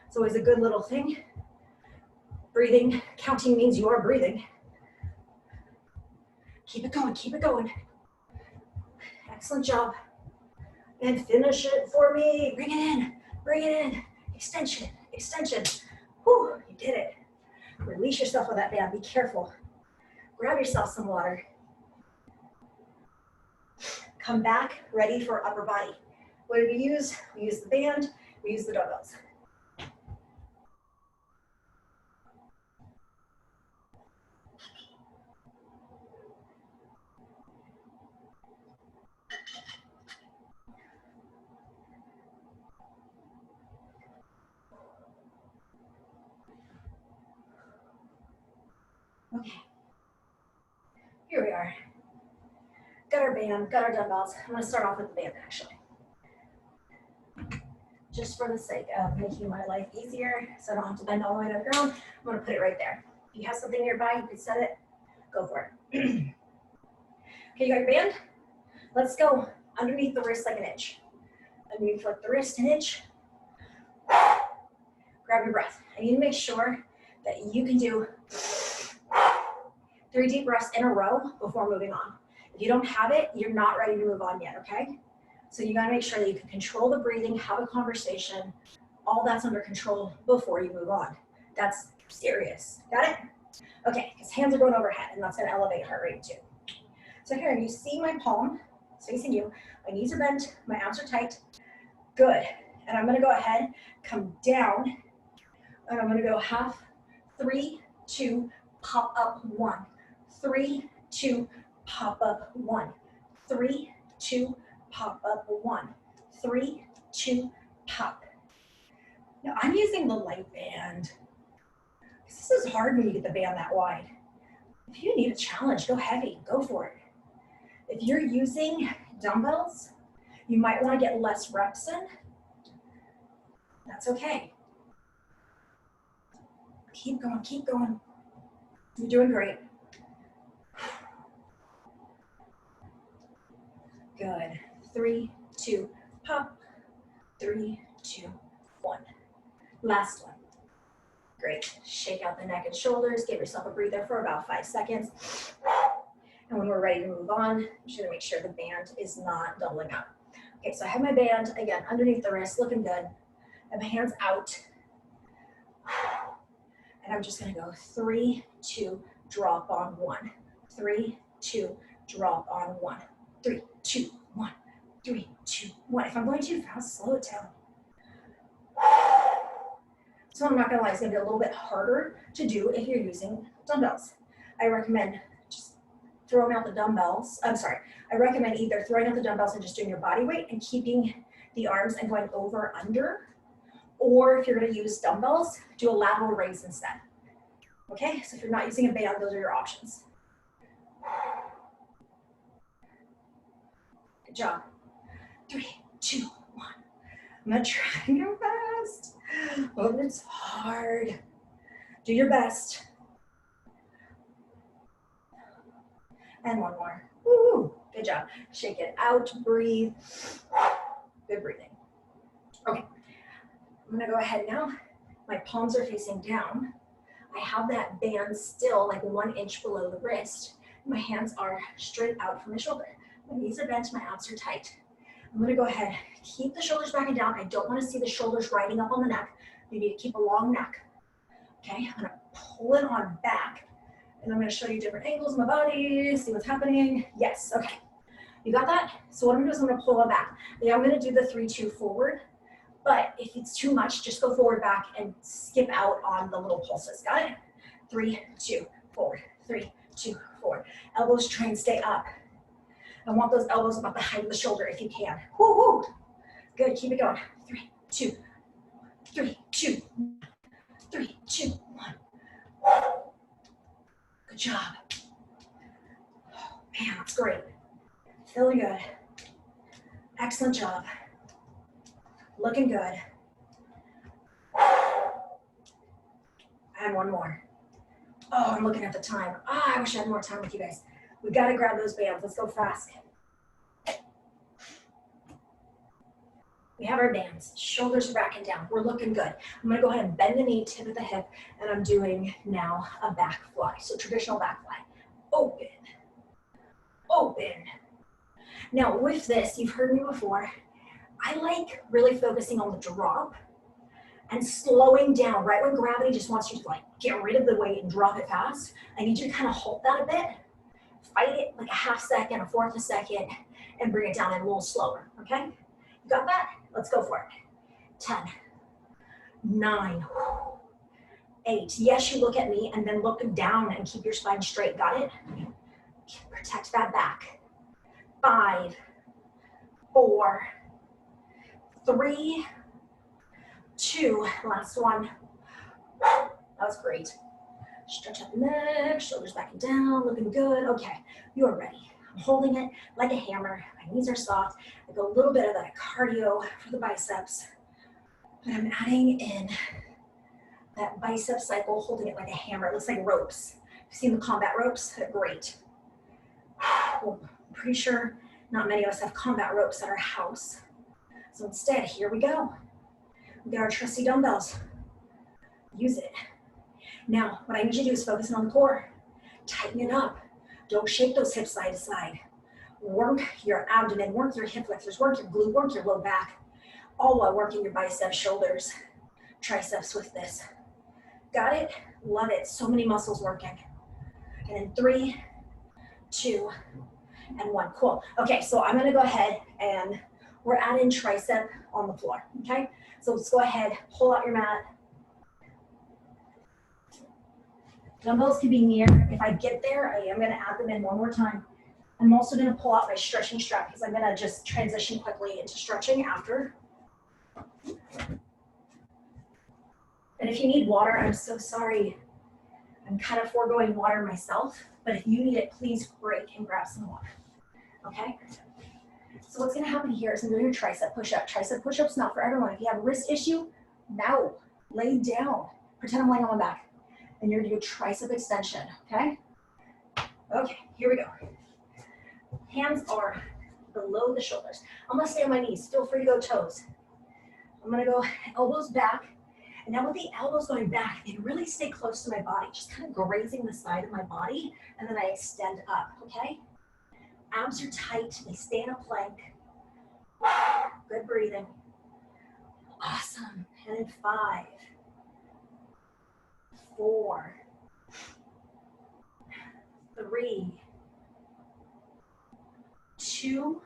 It's always a good little thing. Breathing, counting means you are breathing. Keep it going, keep it going. Excellent job. And finish it for me. Bring it in, bring it in. Extension, extension. Whew, you did it. Release yourself with that band, be careful. Grab yourself some water. Come back, ready for upper body. What did we use? We used the band, we used the dumbbells. Okay, here we are. Got our band, got our dumbbells. I'm gonna start off with the band actually. Just for the sake of making my life easier, so I don't have to bend all the way to the ground, I'm gonna put it right there. If you have something nearby, you can set it, go for it. Okay, you got your band? Let's go underneath the wrist like an inch. Underneath like the wrist, an inch. Grab your breath. I need to make sure that you can do 3 deep breaths in a row before moving on. If you don't have it, you're not ready to move on yet, okay? So you gotta make sure that you can control the breathing, have a conversation, all that's under control before you move on. That's serious, got it? Okay, because hands are going overhead and that's gonna elevate heart rate too. So here, you see my palm, it's facing you, my knees are bent, my abs are tight, good. And I'm gonna go ahead, come down, and I'm gonna go half, 3, 2, pop up 1, 3, 2, pop up 1, 3, 2, pop up 1, 3, 2, pop. Now I'm using the light band. This is hard when you get the band that wide. If you need a challenge, go heavy, go for it. If you're using dumbbells, you might want to get less reps in. That's okay. Keep going, keep going. You're doing great. Good. 3, 2, pop. 3, 2, 1. Last one. Great. Shake out the neck and shoulders. Give yourself a breather for about 5 seconds. And when we're ready to move on, I'm just gonna make sure the band is not doubling up. Okay, so I have my band, again, underneath the wrist, looking good. I have my hands out. And I'm just gonna go 3, 2, drop on 1. 3, 2, drop on 1. 3, 2, 1. 3, 2, 1. If I'm going too fast, slow it down. So I'm not gonna lie, it's gonna be a little bit harder to do if you're using dumbbells. I recommend just throwing out the dumbbells. I recommend either throwing out the dumbbells and just doing your body weight and keeping the arms and going over, under, or if you're gonna use dumbbells, do a lateral raise instead. Okay, so if you're not using a band, those are your options. Good job. 3, 2, 1. I'm gonna try and go fast. Oh, it's hard. Do your best. And one more. Woo, good job. Shake it out, breathe. Good breathing. Okay, I'm gonna go ahead now. My palms are facing down. I have that band still like 1 inch below the wrist. My hands are straight out from the shoulder. My knees are bent, my abs are tight. I'm gonna go ahead, keep the shoulders back and down. I don't wanna see the shoulders riding up on the neck. You need to keep a long neck. Okay, I'm gonna pull it on back, and I'm gonna show you different angles of my body, see what's happening. Yes, okay. You got that? So what I'm gonna do is I'm gonna pull it back. Yeah, I'm gonna do the 3, 2 forward, but if it's too much, just go forward, back, and skip out on the little pulses. Got it? 3, 2, forward. 3, 2, forward. Elbows try and stay up. I want those elbows about the height of the shoulder if you can. Woo, woo. Good, keep it going. 3, 2, 3, 2, 3, 2, 1. Good job. Oh, man, that's great. Feeling good. Excellent job. Looking good. And one more. Oh, I'm looking at the time. I wish I had more time with you guys. We gotta grab those bands. Let's go fast. We have our bands. Shoulders are back and down. We're looking good. I'm gonna go ahead and bend the knee, tip of the hip, and I'm doing now a back fly. So traditional back fly. Open. Open. Now with this, you've heard me before, I like really focusing on the drop and slowing down. Right when gravity just wants you to like get rid of the weight and drop it fast, I need you to kind of halt that a bit. Fight it like a half second, a fourth a second, and bring it down in a little slower, okay? You got that? Let's go for it. 10, 9, 8. Yes, you look at me and then look down and keep your spine straight. Got it? Protect that back. 5, 4, 3, 2. Last one. That was great. Stretch out the neck, shoulders back and down, looking good. Okay, you are ready. I'm holding it like a hammer. My knees are soft. I go a little bit of that cardio for the biceps. But I'm adding in that bicep cycle, holding it like a hammer. It looks like ropes. You've seen the combat ropes? They're great. Well, I'm pretty sure not many of us have combat ropes at our house. So instead, here we go. We got our trusty dumbbells. Use it. Now, what I need you to do is focus on the core. Tighten it up. Don't shake those hips side to side. Work your abdomen, work your hip flexors, work your glute, work your low back, all while working your biceps, shoulders, triceps with this. Got it? Love it. So many muscles working. And in 3, 2, and 1. Cool. Okay, so I'm gonna go ahead and we're adding tricep on the floor, okay? So let's go ahead, pull out your mat. Dumbbells can be near. If I get there, I am gonna add them in one more time. I'm also gonna pull out my stretching strap because I'm gonna just transition quickly into stretching after. And if you need water, I'm so sorry. I'm kind of foregoing water myself, but if you need it, please break and grab some water, okay? So what's gonna happen here is I'm doing a tricep push-up. Tricep push-up's not for everyone. If you have a wrist issue, no, lay down. Pretend I'm laying on my back. And you're gonna do a tricep extension, okay? Okay, here we go. Hands are below the shoulders. I'm gonna stay on my knees. Feel free to go toes. I'm gonna go elbows back, And now with the elbows going back, they really stay close to my body, just kind of grazing the side of my body, and then I extend up, okay? Abs are tight, they stay in a plank. Good breathing. Awesome. And in 5, 4, 3, 2,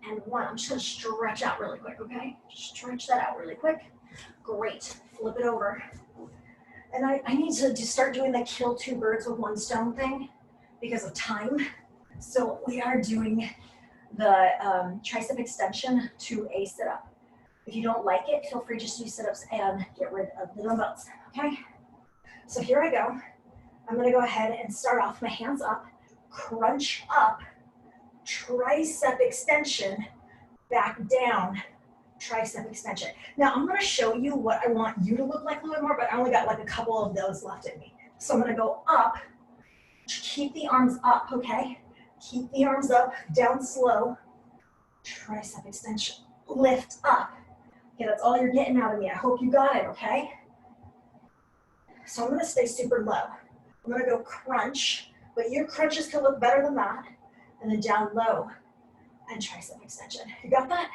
and 1. I'm just gonna stretch out really quick, okay? Stretch that out really quick. Great, flip it over. And I need to just start doing the kill 2 birds with 1 stone thing because of time. So we are doing the tricep extension to a sit-up. If you don't like it, feel free just to do sit-ups and get rid of the dumbbells, okay? So here I go. I'm gonna go ahead and start off my hands up, crunch up, tricep extension, back down, tricep extension. Now I'm gonna show you what I want you to look like a little bit more, but I only got like a couple of those left in me. So I'm gonna go up, keep the arms up, okay? Keep the arms up, down slow, tricep extension, lift up. Okay, that's all you're getting out of me. I hope you got it, okay? So I'm gonna stay super low. I'm gonna go crunch, but your crunches can look better than that. And then down low and tricep extension. You got that?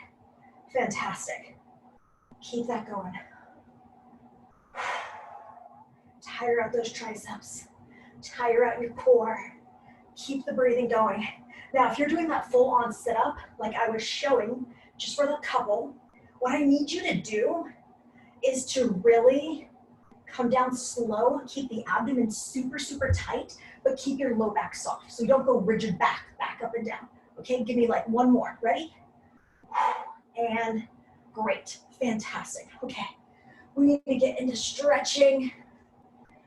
Fantastic. Keep that going. Tire out those triceps. Tire out your core. Keep the breathing going. Now, if you're doing that full-on sit-up, like I was showing, just for the couple, what I need you to do is to really come down slow, keep the abdomen super, super tight, but keep your low back soft. So you don't go rigid back up and down. Okay, give me like 1 more. Ready? And great, fantastic. Okay, we need to get into stretching.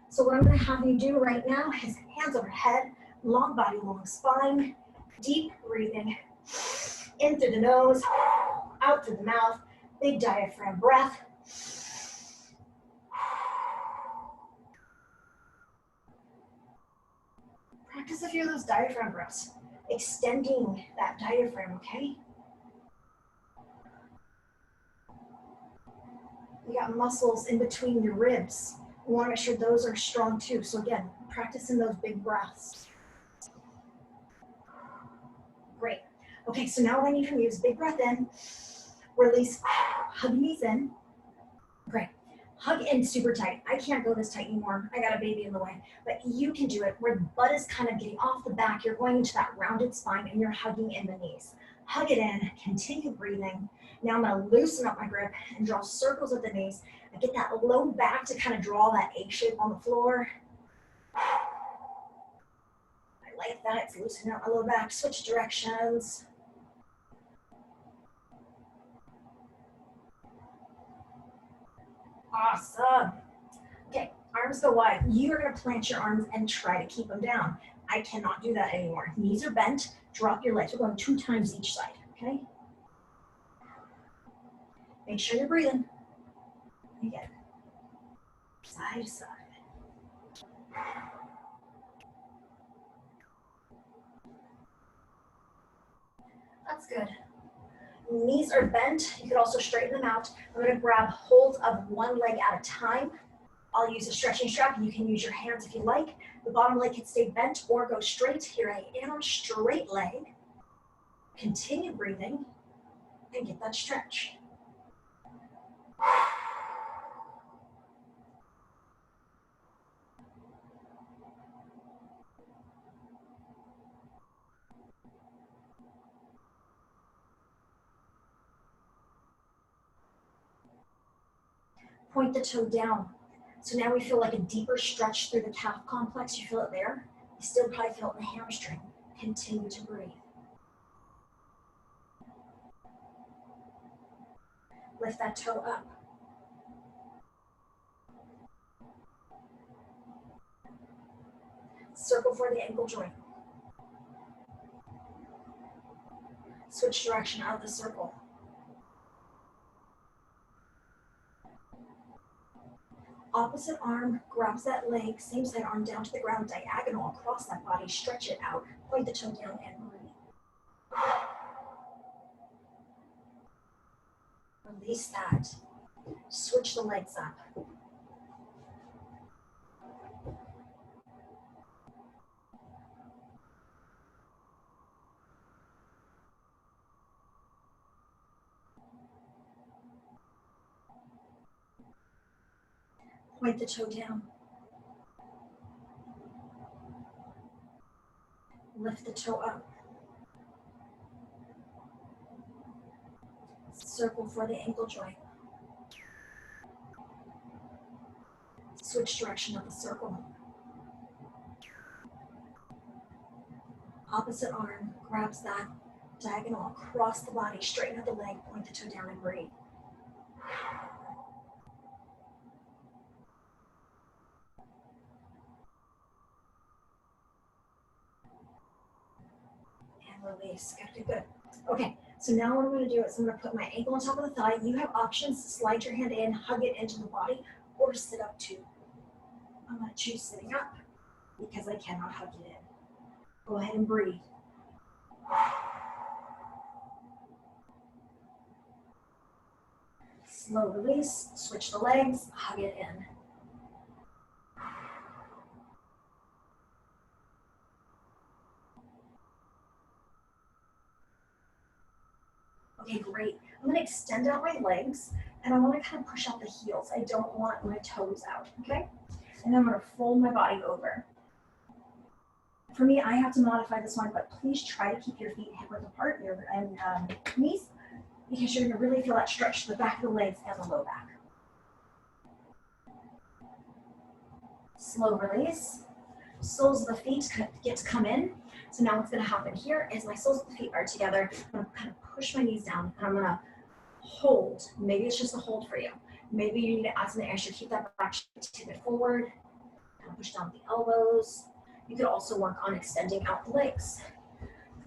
So what I'm gonna have you do right now is hands overhead, long body, long spine, deep breathing, in through the nose, out through the mouth, big diaphragm breath. Practice a few of those diaphragm breaths, extending that diaphragm, okay? You got muscles in between your ribs. You want to make sure those are strong too. So again, practicing those big breaths. Great. Okay, so now what I need from you is big breath in, release, hug knees in. Great. Hug in super tight. I can't go this tight anymore. I got a baby in the way. But you can do it where the butt is kind of getting off the back. You're going into that rounded spine and you're hugging in the knees. Hug it in, continue breathing. Now I'm gonna loosen up my grip and draw circles at the knees. I get that low back to kind of draw that A shape on the floor. I like that, it's loosening up my low back. Switch directions. Awesome. Okay, arms go wide. You're gonna plant your arms and try to keep them down. I cannot do that anymore. Knees are bent, drop your legs. We're going 2 times each side, okay? Make sure you're breathing. Again, side to side. That's good. Knees are bent. You could also straighten them out. I'm gonna grab hold of 1 leg at a time. I'll use a stretching strap. You can use your hands if you like. The bottom leg can stay bent or go straight. Here I am on straight leg. Continue breathing and get that stretch. Point the toe down. So now we feel like a deeper stretch through the calf complex. You feel it there? You still probably feel it in the hamstring. Continue to breathe. Lift that toe up. Circle for the ankle joint. Switch direction out of the circle. Opposite arm grabs that leg, same side arm down to the ground, diagonal across that body, stretch it out, point the toe down and breathe. Release that. Switch the legs up. Point the toe down. Lift the toe up. Circle for the ankle joint. Switch direction of the circle. Opposite arm grabs that diagonal across the body, straighten out the leg, point the toe down and breathe. And release. Good. Okay, so now what I'm going to do is I'm going to put my ankle on top of the thigh. You have options to slide your hand in, hug it into the body, or sit up too. I'm going to choose sitting up because I cannot hug it in. Go ahead and breathe. Slow release, switch the legs, hug it in. Okay, great. I'm going to extend out my legs and I want to kind of push out the heels. I don't want my toes out, okay? And then I'm going to fold my body over. For me, I have to modify this one, but please try to keep your feet hip width apart and knees, because you're going to really feel that stretch to the back of the legs and the low back. Slow release. Soles of the feet get to come in. So now what's going to happen here is my soles of the feet are together. I'm going to kind of push my knees down and I'm going to hold. Maybe it's just a hold for you. Maybe you need to add something extra. Keep that back, tip it forward. Kind of push down with the elbows. You could also work on extending out the legs.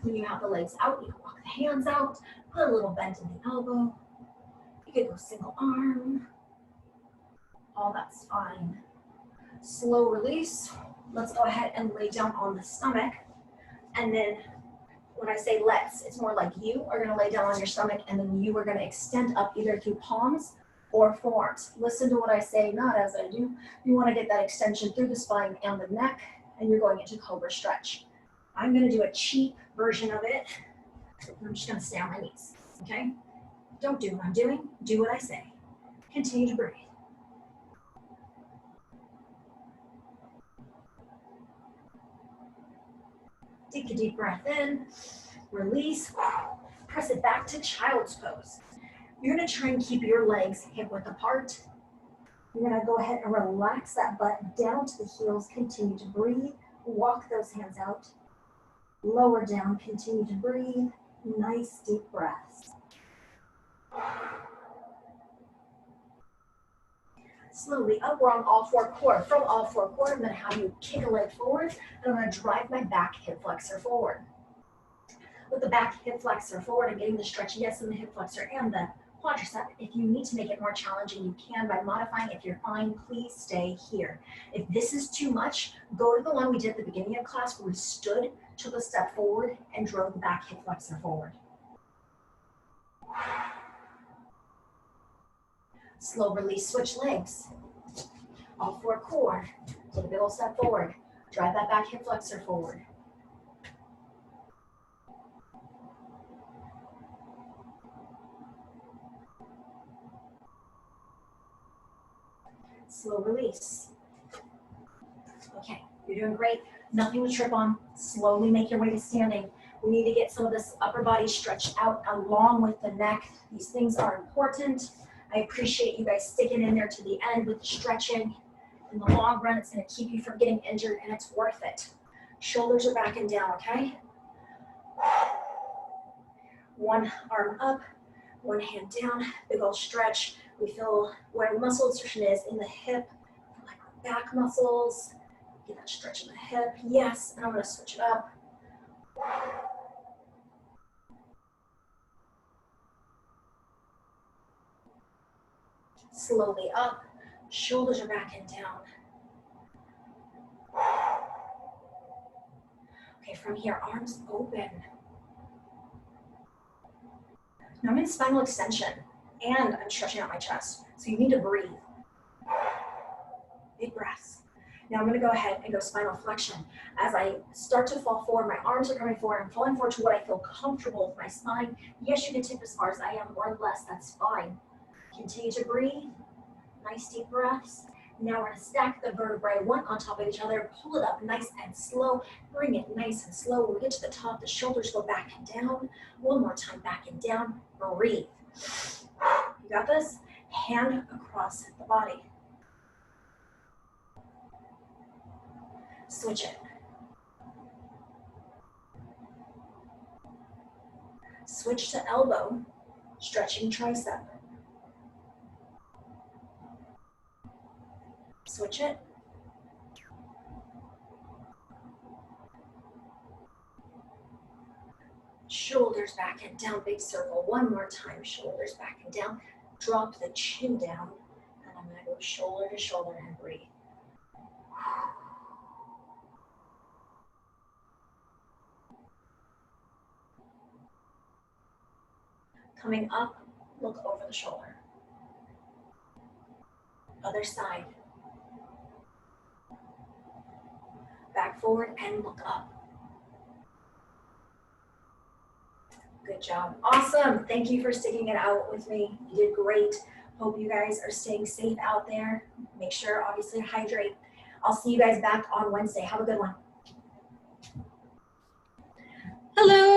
When you have the legs out, you can walk the hands out, put a little bend in the elbow. You could go single arm. All that's fine. Slow release. Let's go ahead and lay down on the stomach. And then when I say let's, it's more like you are going to lay down on your stomach and then you are going to extend up either through palms or forearms. Listen to what I say, not as I do. You want to get that extension through the spine and the neck, and you're going into cobra stretch. I'm going to do a cheap version of it. I'm just going to stay on my knees, okay? Don't do what I'm doing. Do what I say. Continue to breathe. Take a deep breath in, release, press it back to child's pose. You're going to try and keep your legs hip width apart. You're going to go ahead and relax that butt down to the heels. Continue to breathe. Walk those hands out. Lower down. Continue to breathe. Nice deep breaths. Slowly up, we're on all four core. From all four core, I'm going to have you kick a leg forward, and I'm going to drive my back hip flexor forward. With the back hip flexor forward, I'm getting the stretch, yes, in the hip flexor and the quadricep. If you need to make it more challenging, you can by modifying. If you're fine, please stay here. If this is too much, go to the one we did at the beginning of class where we stood, took a step forward, and drove the back hip flexor forward. Slow release, switch legs. All four core. Take a big old step forward. Drive that back hip flexor forward. Slow release. Okay, you're doing great. Nothing to trip on. Slowly make your way to standing. We need to get some of this upper body stretched out along with the neck. These things are important. I appreciate you guys sticking in there to the end with the stretching. In the long run, it's going to keep you from getting injured, and it's worth it. Shoulders are back and down, okay? One arm up, one hand down, big old stretch. We feel where muscle insertion is in the hip, like our back muscles. Get that stretch in the hip. Yes, and I'm going to switch it up. Slowly up, shoulders are back and down. Okay, from here, arms open. Now I'm in spinal extension and I'm stretching out my chest. So you need to breathe. Big breaths. Now I'm going to go ahead and go spinal flexion. As I start to fall forward, my arms are coming forward. I'm falling forward to what I feel comfortable with my spine. Yes, you can tip as far as I am or less. That's fine. Continue to breathe. Nice deep breaths. Now we're going to stack the vertebrae one on top of each other. Pull it up nice and slow. Bring it nice and slow. When we get to the top, the shoulders go back and down. One more time, back and down. Breathe. You got this? Hand across the body. Switch it. Switch to elbow, stretching tricep. Switch it. Shoulders back and down, big circle. One more time, shoulders back and down. Drop the chin down, and I'm going to go shoulder to shoulder and breathe. Coming up, look over the shoulder. Other side. Back forward and look up. Good job. Awesome. Thank you for sticking it out with me. You did great. Hope you guys are staying safe out there. Make sure, obviously, to hydrate. I'll see you guys back on Wednesday. Have a good one. Hello.